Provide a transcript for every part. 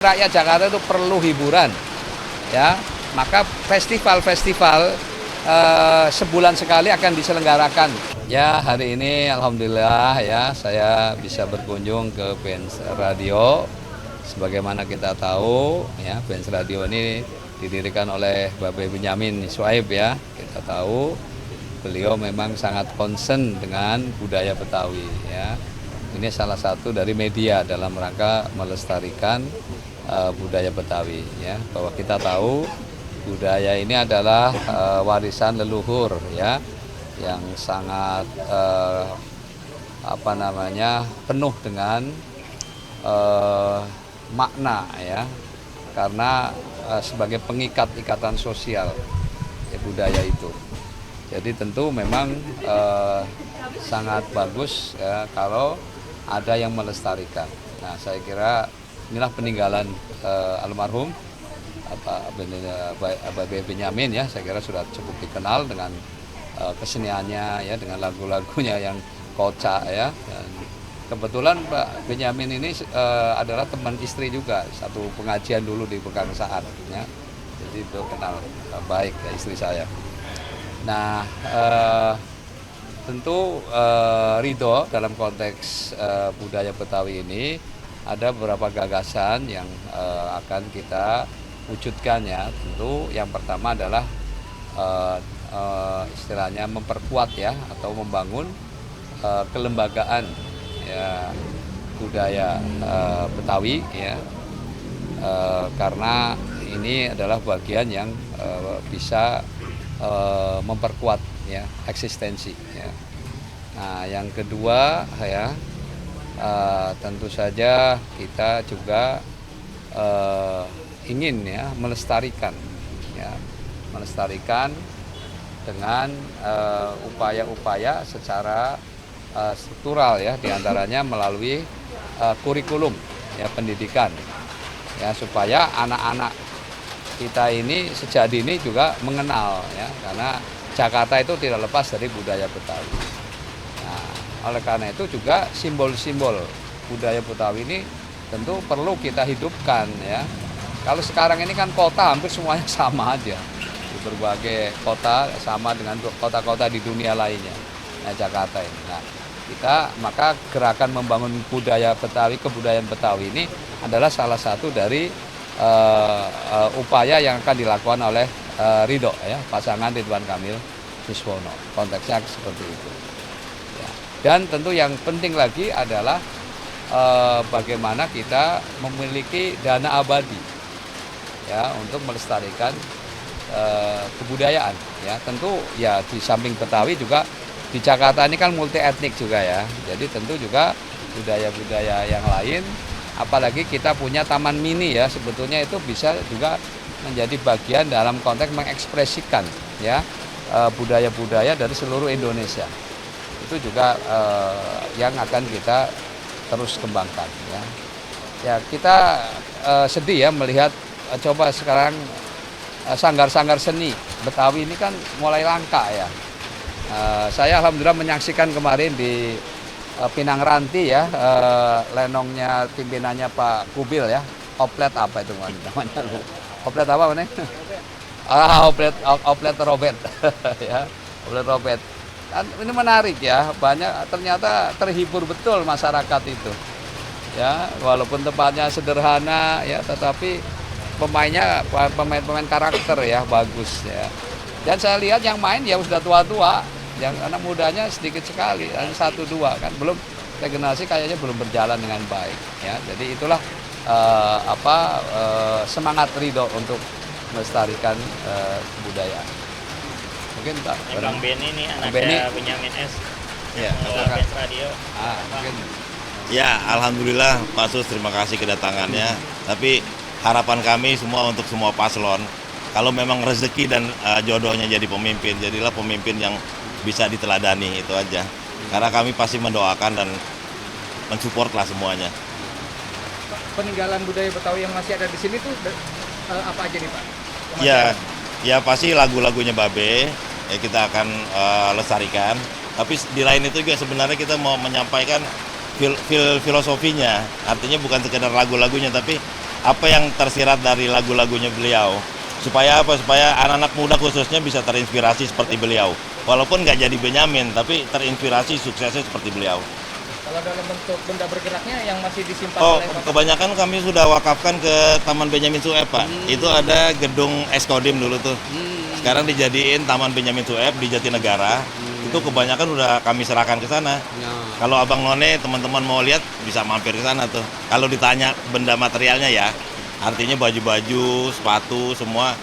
Rakyat Jakarta itu perlu hiburan, ya. Maka festival-festival sebulan sekali akan diselenggarakan. Ya, hari ini alhamdulillah ya saya bisa berkunjung ke Benz Radio. Sebagaimana kita tahu, ya Benz Radio ini didirikan oleh Babe Benyamin Suaib ya. Kita tahu beliau memang sangat concern dengan budaya Betawi ya. Ini salah satu dari media dalam rangka melestarikan budaya Betawi ya, bahwa kita tahu budaya ini adalah warisan leluhur ya yang sangat penuh dengan makna ya, karena sebagai pengikat ikatan sosial ya, budaya itu. Jadi tentu memang sangat bagus ya kalau ada yang melestarikan. Nah, saya kira inilah peninggalan almarhum Babe Benyamin ya. Saya kira sudah cukup dikenal dengan keseniannya ya, dengan lagu-lagunya yang kocak ya. Dan kebetulan Pak Benyamin ini adalah teman istri juga, satu pengajian dulu di Pegangsaan ya. Jadi itu kenal baik ya istri saya. Nah, tentu ridho dalam konteks budaya Betawi ini ada beberapa gagasan yang akan kita wujudkan ya. Tentu yang pertama adalah istilahnya memperkuat ya atau membangun kelembagaan ya, budaya Betawi ya, karena ini adalah bagian yang bisa memperkuat ya eksistensi ya. Nah, yang kedua ya, tentu saja kita juga ingin ya melestarikan dengan upaya-upaya secara struktural ya, diantaranya melalui kurikulum ya pendidikan ya, supaya anak-anak kita ini sejak dini juga mengenal ya, karena Jakarta itu tidak lepas dari budaya Betawi. Nah, oleh karena itu juga simbol-simbol budaya Betawi ini tentu perlu kita hidupkan ya. Kalau sekarang ini kan kota hampir semuanya sama aja, di berbagai kota sama dengan kota-kota di dunia lainnya. Nah, Jakarta ini. Nah, maka gerakan membangun budaya Betawi, kebudayaan Betawi ini adalah salah satu dari upaya yang akan dilakukan oleh Ridho ya, pasangan Ridwan Kamil Suswono. Konteksnya seperti itu. Ya. Dan tentu yang penting lagi adalah bagaimana kita memiliki dana abadi ya untuk melestarikan kebudayaan ya. Tentu ya di samping Betawi juga di Jakarta ini kan multi etnik juga ya. Jadi tentu juga budaya-budaya yang lain, apalagi kita punya taman mini ya, sebetulnya itu bisa juga menjadi bagian dalam konteks mengekspresikan ya budaya-budaya dari seluruh Indonesia. Itu juga yang akan kita terus kembangkan ya. Ya, kita sedih ya melihat coba sekarang sanggar-sanggar seni Betawi ini kan mulai langka ya. Saya alhamdulillah menyaksikan kemarin di Pinang Ranti ya, lenongnya pimpinannya Pak Kubil ya, oplet apa itu namanya? Oplet apa nih? Oplet Robert ya, oplet Robert. Dan ini menarik ya, banyak ternyata terhibur betul masyarakat itu. Ya, walaupun tempatnya sederhana ya, tetapi pemainnya pemain-pemain karakter ya, bagus ya. Dan saya lihat yang main ya sudah tua-tua. Yang anak mudanya sedikit sekali, hanya 1-2 kan, belum regenerasi kayaknya belum berjalan dengan baik ya. Jadi itulah semangat Ridho untuk melestarikan kebudayaan. Mungkin Pak Bang Beni ini anaknya Benyamin S. Ya, Benz Radio. Mungkin. Ya, alhamdulillah Pak Sus, terima kasih kedatangannya. Tapi harapan kami semua untuk semua paslon, kalau memang rezeki dan jodohnya jadi pemimpin, jadilah pemimpin yang bisa diteladani, itu aja. Karena kami pasti mendoakan dan mensupport lah semuanya. Peninggalan budaya Betawi yang masih ada di sini tuh apa aja nih Pak? Ya pasti lagu-lagunya Babe ya kita akan lestarikan. Tapi di lain itu juga sebenarnya kita mau menyampaikan filosofinya. Artinya bukan sekedar lagu-lagunya, tapi apa yang tersirat dari lagu-lagunya beliau. Supaya apa? Supaya anak-anak muda khususnya bisa terinspirasi seperti beliau. Walaupun nggak jadi Benyamin, tapi terinspirasi suksesnya seperti beliau. Kalau dalam bentuk benda bergeraknya yang masih disimpan Oh, oleh Bapak? kebanyakan kami sudah wakafkan ke Taman Benyamin Sueb, Pak. Itu ada gedung Eskodim dulu tuh. Sekarang dijadiin Taman Benyamin Sueb di Jatinegara. Itu kebanyakan udah kami serahkan ke sana. Kalau Abang None, teman-teman mau lihat bisa mampir ke sana tuh. Kalau ditanya benda materialnya ya, artinya baju-baju, sepatu, semua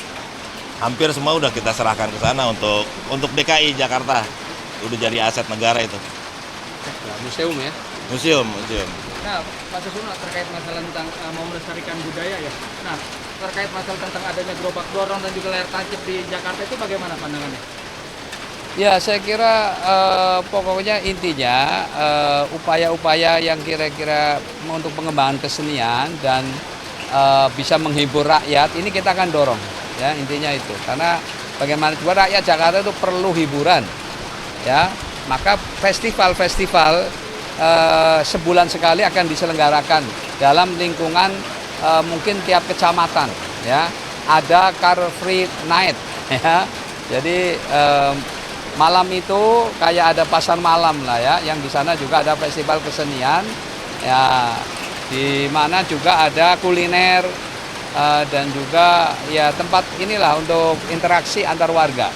hampir semua udah kita serahkan ke sana untuk DKI Jakarta. Udah jadi aset negara itu. Museum ya. Museum. Nah, Pak Susuno terkait masalah tentang mau melestarikan budaya ya. Nah, terkait masalah tentang adanya gerobak dorong dan juga layar tancap di Jakarta itu bagaimana pandangannya? Ya, saya kira pokoknya intinya upaya-upaya yang kira-kira untuk pengembangan kesenian dan bisa menghibur rakyat ini kita akan dorong, ya intinya itu. Karena bagaimana juga rakyat Jakarta itu perlu hiburan, ya. Maka festival-festival sebulan sekali akan diselenggarakan dalam lingkungan mungkin tiap kecamatan, ya. Ada Car Free Night, ya. Jadi malam itu kayak ada pasar malam lah ya, yang di sana juga ada festival kesenian, ya, di mana juga ada kuliner dan juga ya tempat inilah untuk interaksi antar warga.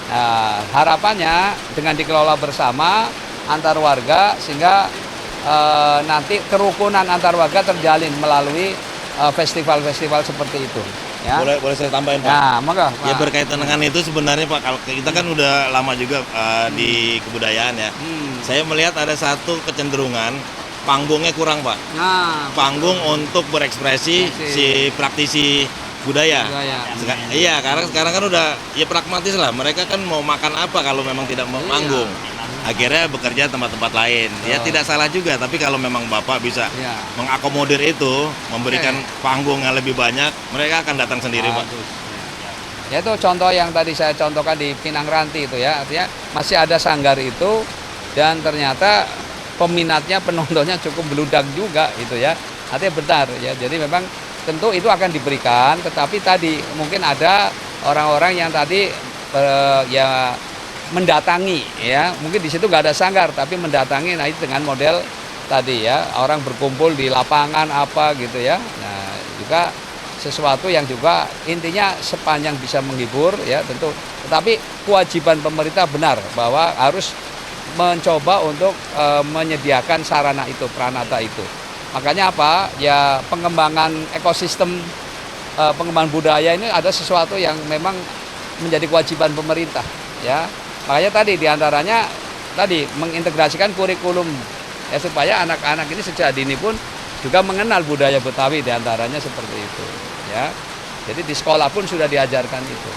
Nah, harapannya dengan dikelola bersama antar warga sehingga nanti kerukunan antar warga terjalin melalui festival-festival seperti itu. Ya. Boleh saya tambahin, Pak? Nah, maka Ya berkaitan dengan itu sebenarnya Pak, kalau kita kan udah lama juga di kebudayaan ya. Saya melihat ada satu kecenderungan panggungnya kurang, Pak. Nah, Panggung untuk berekspresi si praktisi budaya. Iya, karena sekarang kan udah ya pragmatis lah. Mereka kan mau makan apa kalau memang tidak mau manggung. Akhirnya bekerja tempat-tempat lain. Ya tidak salah juga, tapi kalau memang Bapak bisa mengakomodir itu, memberikan panggung yang lebih banyak, mereka akan datang sendiri, Pak. Ya itu contoh yang tadi saya contohkan di Pinang Ranti itu ya, artinya masih ada sanggar itu dan ternyata peminatnya, penontonnya cukup beludak juga gitu ya. Artinya benar ya. Jadi memang tentu itu akan diberikan, tetapi tadi mungkin ada orang-orang yang tadi ya mendatangi ya, mungkin di situ nggak ada sanggar tapi mendatangi, nah itu dengan model tadi ya, orang berkumpul di lapangan apa gitu ya. Nah juga sesuatu yang juga intinya sepanjang bisa menghibur ya tentu, tetapi kewajiban pemerintah benar bahwa harus mencoba untuk menyediakan sarana itu, pranata itu. Makanya apa ya, pengembangan ekosistem pengembangan budaya ini ada sesuatu yang memang menjadi kewajiban pemerintah ya. Makanya tadi diantaranya tadi mengintegrasikan kurikulum ya, supaya anak-anak ini sejak dini pun juga mengenal budaya Betawi, diantaranya seperti itu ya. Jadi di sekolah pun sudah diajarkan itu.